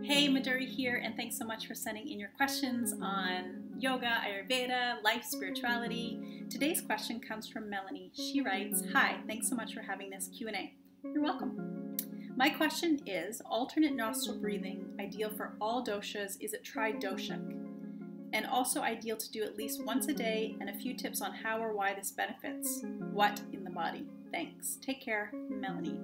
Hey, Madhuri here, and thanks so much for sending in your questions on yoga, Ayurveda, life, spirituality. Today's question comes from Melanie. She writes, "Hi, thanks so much for having this Q&A." You're welcome. My question is, alternate nostril breathing ideal for all doshas? Is it tridoshic? And also ideal to do at least once a day, and a few tips on how or why this benefits what in the body. Thanks. Take care, Melanie.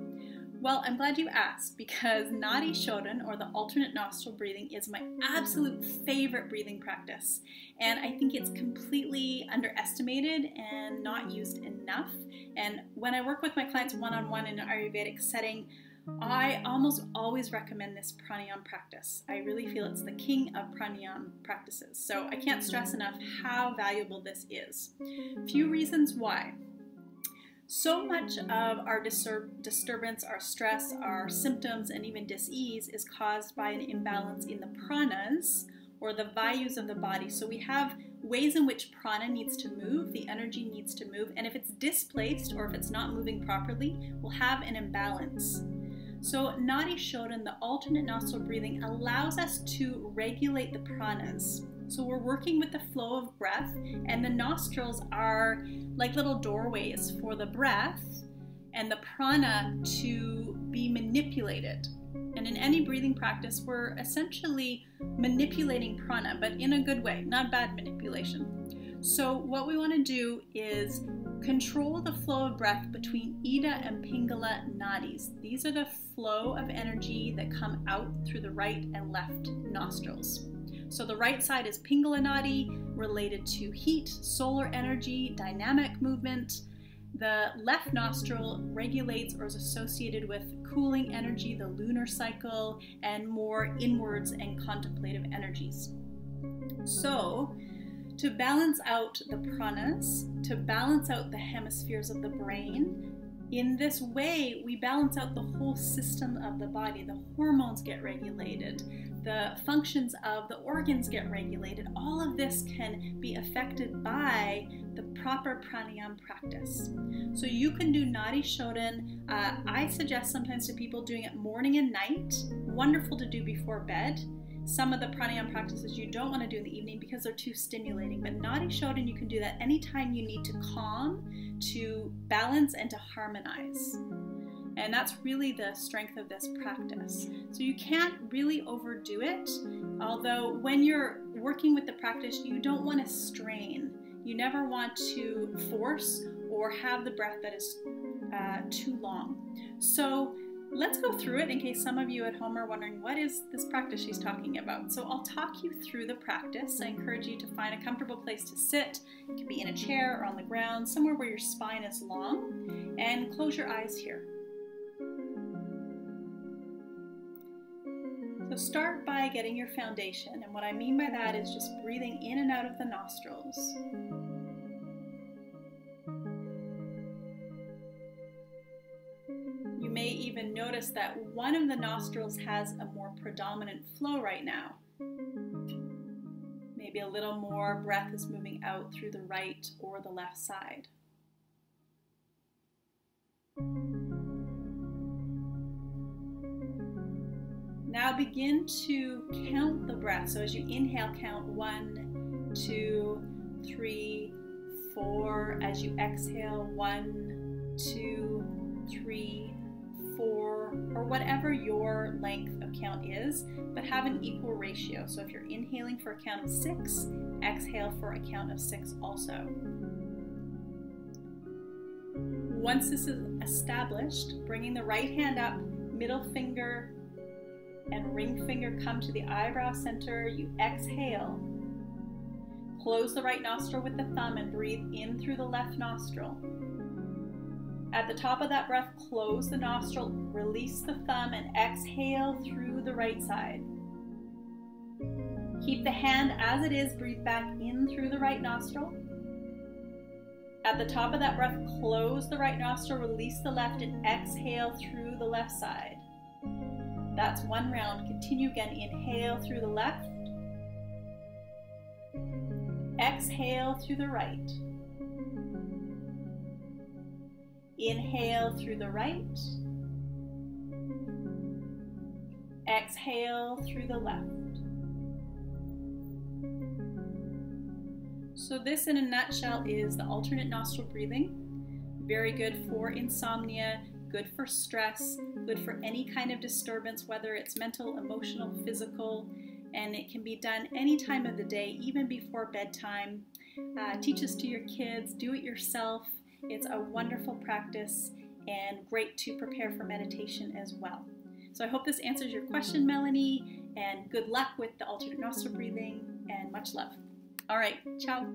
Well, I'm glad you asked, because Nadi Shodhan, or the alternate nostril breathing, is my absolute favorite breathing practice. And I think it's completely underestimated and not used enough. And when I work with my clients one-on-one in an Ayurvedic setting, I almost always recommend this pranayama practice. I really feel it's the king of pranayama practices. So I can't stress enough how valuable this is. Few reasons why. So much of our disturbance, our stress, our symptoms, and even dis-ease is caused by an imbalance in the pranas, or the vayus of the body. So we have ways in which prana needs to move, the energy needs to move, and if it's displaced or if it's not moving properly, we'll have an imbalance. So Nadi Shodhan, the alternate nostril breathing, allows us to regulate the pranas. So we're working with the flow of breath, and the nostrils are like little doorways for the breath and the prana to be manipulated. And in any breathing practice, we're essentially manipulating prana, but in a good way, not bad manipulation. So what we want to do is control the flow of breath between Ida and Pingala nadis. These are the flow of energy that come out through the right and left nostrils. So the right side is Pingala nadi, related to heat, solar energy, dynamic movement. The left nostril regulates or is associated with cooling energy, the lunar cycle, and more inwards and contemplative energies. So to balance out the pranas, to balance out the hemispheres of the brain, in this way, we balance out the whole system of the body. The hormones get regulated, the functions of the organs get regulated. All of this can be affected by the proper pranayama practice. So you can do Nadi Shodhan. I suggest sometimes to people doing it morning and night. Wonderful to do before bed. Some of the pranayama practices you don't want to do in the evening because they're too stimulating. But Nadi Shodhan, you can do that anytime you need to calm, to balance, and to harmonize. And that's really the strength of this practice. So you can't really overdo it, although when you're working with the practice, you don't want to strain. You never want to force or have the breath that is too long. So let's go through it in case some of you at home are wondering, what is this practice she's talking about? So I'll talk you through the practice. I encourage you to find a comfortable place to sit. It could be in a chair or on the ground, somewhere where your spine is long, and close your eyes here. So start by getting your foundation, and what I mean by that is just breathing in and out of the nostrils. You may even notice that one of the nostrils has a more predominant flow right now. Maybe a little more breath is moving out through the right or the left side. Now begin to count the breath. So as you inhale, count 1, 2, 3, 4. As you exhale, 1, 2, 3, 4, or whatever your length of count is, but have an equal ratio. So if you're inhaling for a count of 6, exhale for a count of 6 also. Once this is established, bringing the right hand up, middle finger and ring finger come to the eyebrow center. You exhale. Close the right nostril with the thumb and breathe in through the left nostril. At the top of that breath, close the nostril, release the thumb, and exhale through the right side. Keep the hand as it is, breathe back in through the right nostril. At the top of that breath, close the right nostril, release the left, and exhale through the left side. That's one round. Continue again. Inhale through the left. Exhale through the right. Inhale through the right. Exhale through the left. So this in a nutshell is the alternate nostril breathing. Very good for insomnia, good for stress, good for any kind of disturbance, whether it's mental, emotional, physical, and it can be done any time of the day, even before bedtime. Teach this to your kids, do it yourself. It's a wonderful practice and great to prepare for meditation as well. So I hope this answers your question, Melanie, and good luck with the alternate nostril breathing, and much love. All right, ciao.